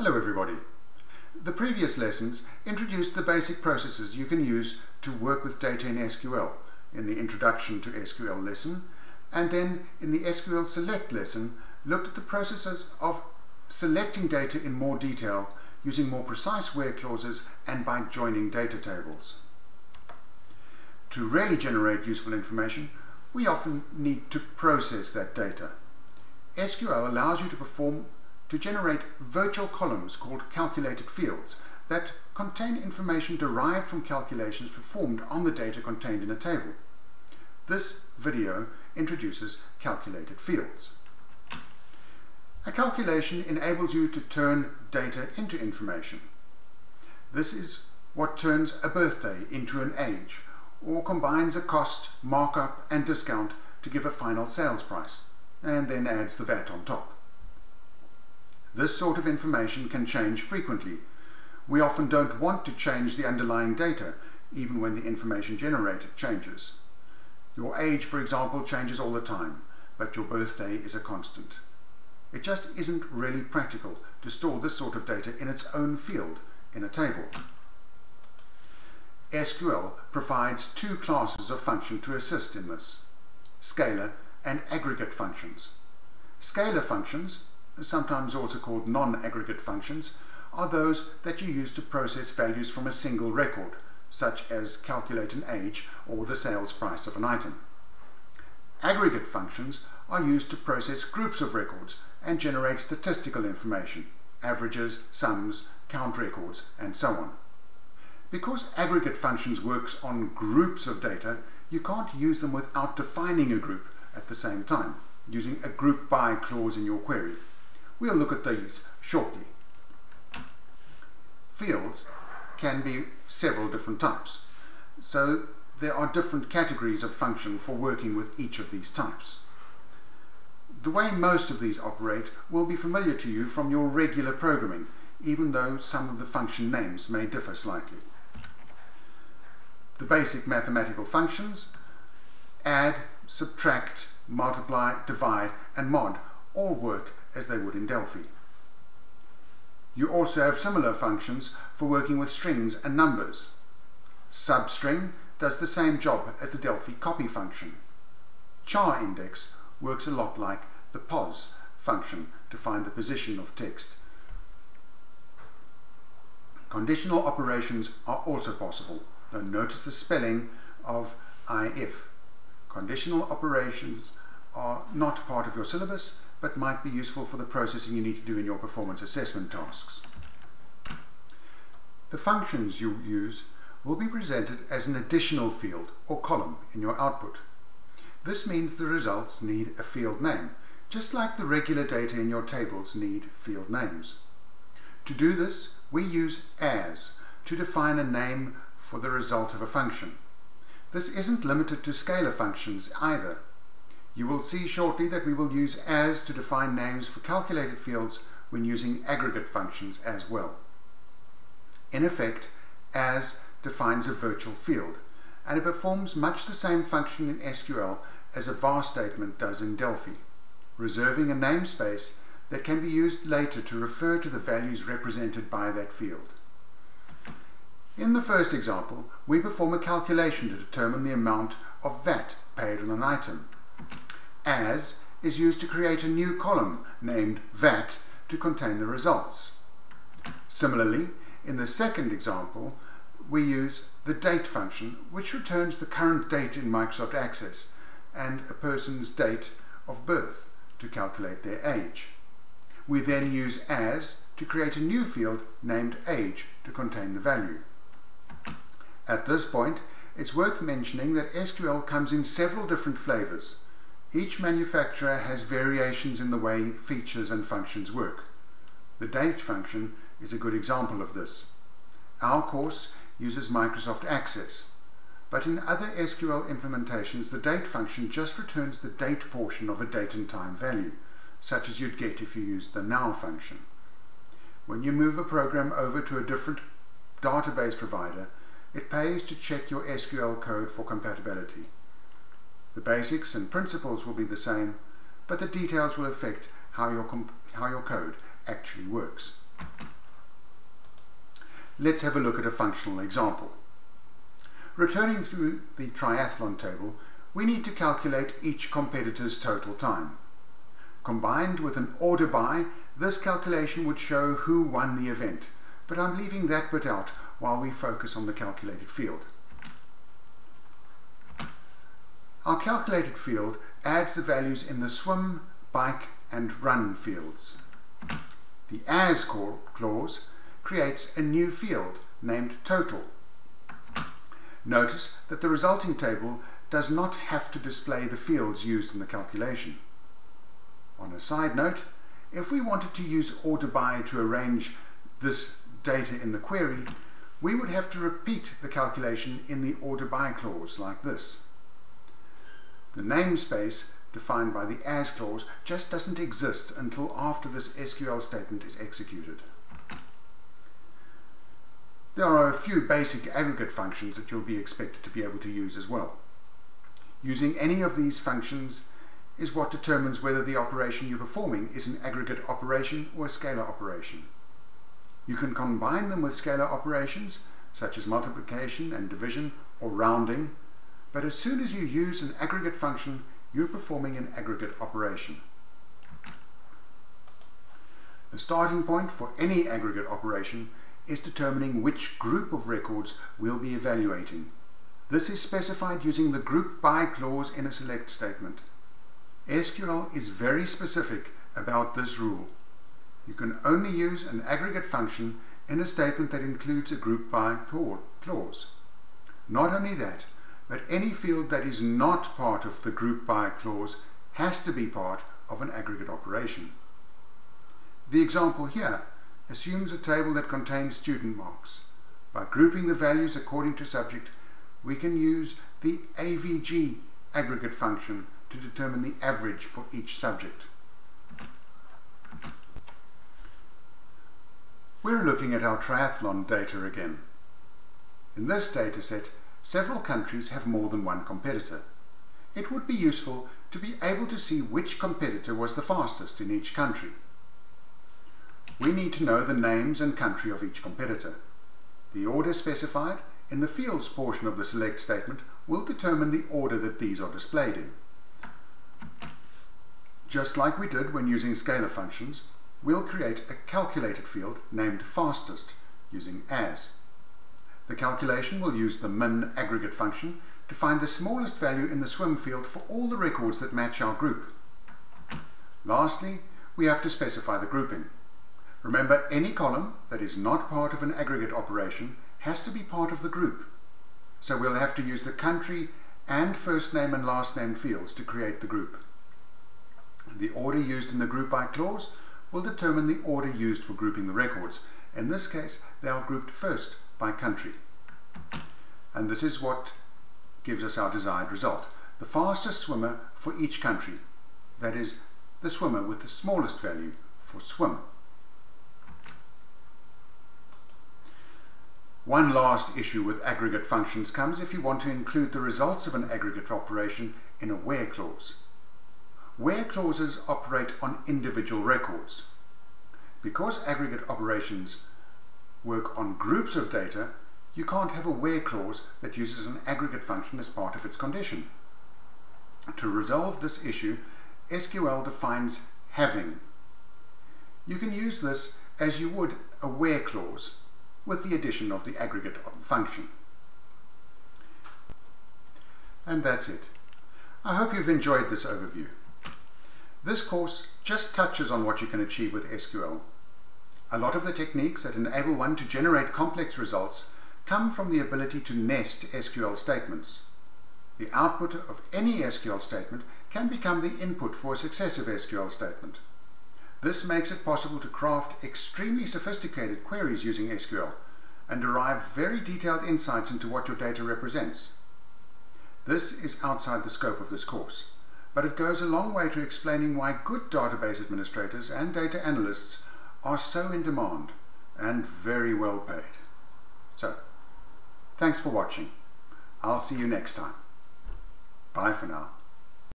Hello everybody. The previous lessons introduced the basic processes you can use to work with data in SQL in the Introduction to SQL lesson, and then in the SQL Select lesson looked at the processes of selecting data in more detail using more precise where clauses and by joining data tables. To really generate useful information, we often need to process that data. SQL allows you to generate virtual columns called calculated fields that contain information derived from calculations performed on the data contained in a table. This video introduces calculated fields. A calculation enables you to turn data into information. This is what turns a birthday into an age, or combines a cost, markup and discount to give a final sales price, and then adds the VAT on top. This sort of information can change frequently. We often don't want to change the underlying data, even when the information generated changes. Your age, for example, changes all the time, but your birthday is a constant. It just isn't really practical to store this sort of data in its own field in a table. SQL provides two classes of function to assist in this: scalar and aggregate functions. Scalar functions, sometimes also called non-aggregate functions, are those that you use to process values from a single record, such as calculate an age or the sales price of an item. Aggregate functions are used to process groups of records and generate statistical information, averages, sums, count records, and so on. Because aggregate functions works on groups of data, you can't use them without defining a group at the same time, using a group by clause in your query. We'll look at these shortly. Fields can be several different types, so there are different categories of function for working with each of these types. The way most of these operate will be familiar to you from your regular programming, even though some of the function names may differ slightly. The basic mathematical functions, add, subtract, multiply, divide, and mod, all work as they would in Delphi. You also have similar functions for working with strings and numbers. Substring does the same job as the Delphi copy function. Char index works a lot like the pos function to find the position of text. Conditional operations are also possible. Now notice the spelling of if. Conditional operations are not part of your syllabus, but might be useful for the processing you need to do in your performance assessment tasks. The functions you use will be presented as an additional field or column in your output. This means the results need a field name, just like the regular data in your tables need field names. To do this, we use as to define a name for the result of a function. This isn't limited to scalar functions either. You will see shortly that we will use as to define names for calculated fields when using aggregate functions as well. In effect, as defines a virtual field, and it performs much the same function in SQL as a var statement does in Delphi, reserving a namespace that can be used later to refer to the values represented by that field. In the first example, we perform a calculation to determine the amount of VAT paid on an item. As is used to create a new column named VAT to contain the results. Similarly, in the second example, we use the date function, which returns the current date in Microsoft Access and a person's date of birth to calculate their age. We then use as to create a new field named age to contain the value. At this point, it's worth mentioning that SQL comes in several different flavors. Each manufacturer has variations in the way features and functions work. The date function is a good example of this. Our course uses Microsoft Access, but in other SQL implementations, the date function just returns the date portion of a date and time value, such as you'd get if you used the now function. When you move a program over to a different database provider, it pays to check your SQL code for compatibility. The basics and principles will be the same, but the details will affect how your code actually works. Let's have a look at a functional example. Returning through the triathlon table, we need to calculate each competitor's total time. Combined with an order by, this calculation would show who won the event, but I'm leaving that bit out while we focus on the calculated field. Our calculated field adds the values in the swim, bike and run fields. The as clause creates a new field named total. Notice that the resulting table does not have to display the fields used in the calculation. On a side note, if we wanted to use order by to arrange this data in the query, we would have to repeat the calculation in the order by clause like this. The namespace defined by the as clause just doesn't exist until after this SQL statement is executed. There are a few basic aggregate functions that you'll be expected to be able to use as well. Using any of these functions is what determines whether the operation you're performing is an aggregate operation or a scalar operation. You can combine them with scalar operations such as multiplication and division or rounding, but as soon as you use an aggregate function, you're performing an aggregate operation. The starting point for any aggregate operation is determining which group of records we'll be evaluating. This is specified using the group by clause in a select statement. SQL is very specific about this rule. You can only use an aggregate function in a statement that includes a group by clause. Not only that, but any field that is not part of the group by clause has to be part of an aggregate operation. The example here assumes a table that contains student marks. By grouping the values according to subject, we can use the AVG aggregate function to determine the average for each subject. We're looking at our triathlon data again. In this data set, several countries have more than one competitor. It would be useful to be able to see which competitor was the fastest in each country. We need to know the names and country of each competitor. The order specified in the fields portion of the select statement will determine the order that these are displayed in. Just like we did when using scalar functions, we'll create a calculated field named fastest using as. The calculation will use the min aggregate function to find the smallest value in the swim field for all the records that match our group. Lastly, we have to specify the grouping. Remember, any column that is not part of an aggregate operation has to be part of the group. So we'll have to use the country and first name and last name fields to create the group. The order used in the group by clause will determine the order used for grouping the records. In this case, they are grouped first by country. And this is what gives us our desired result. The fastest swimmer for each country. That is, the swimmer with the smallest value for swim. One last issue with aggregate functions comes if you want to include the results of an aggregate operation in a where clause. Where clauses operate on individual records. Because aggregate operations work on groups of data, you can't have a where clause that uses an aggregate function as part of its condition. To resolve this issue, SQL defines having. You can use this as you would a where clause, with the addition of the aggregate function. And that's it. I hope you've enjoyed this overview. This course just touches on what you can achieve with SQL. A lot of the techniques that enable one to generate complex results come from the ability to nest SQL statements. The output of any SQL statement can become the input for a successive SQL statement. This makes it possible to craft extremely sophisticated queries using SQL and derive very detailed insights into what your data represents. This is outside the scope of this course, but it goes a long way to explaining why good database administrators and data analysts are so in demand and very well paid. So, thanks for watching. I'll see you next time. Bye for now.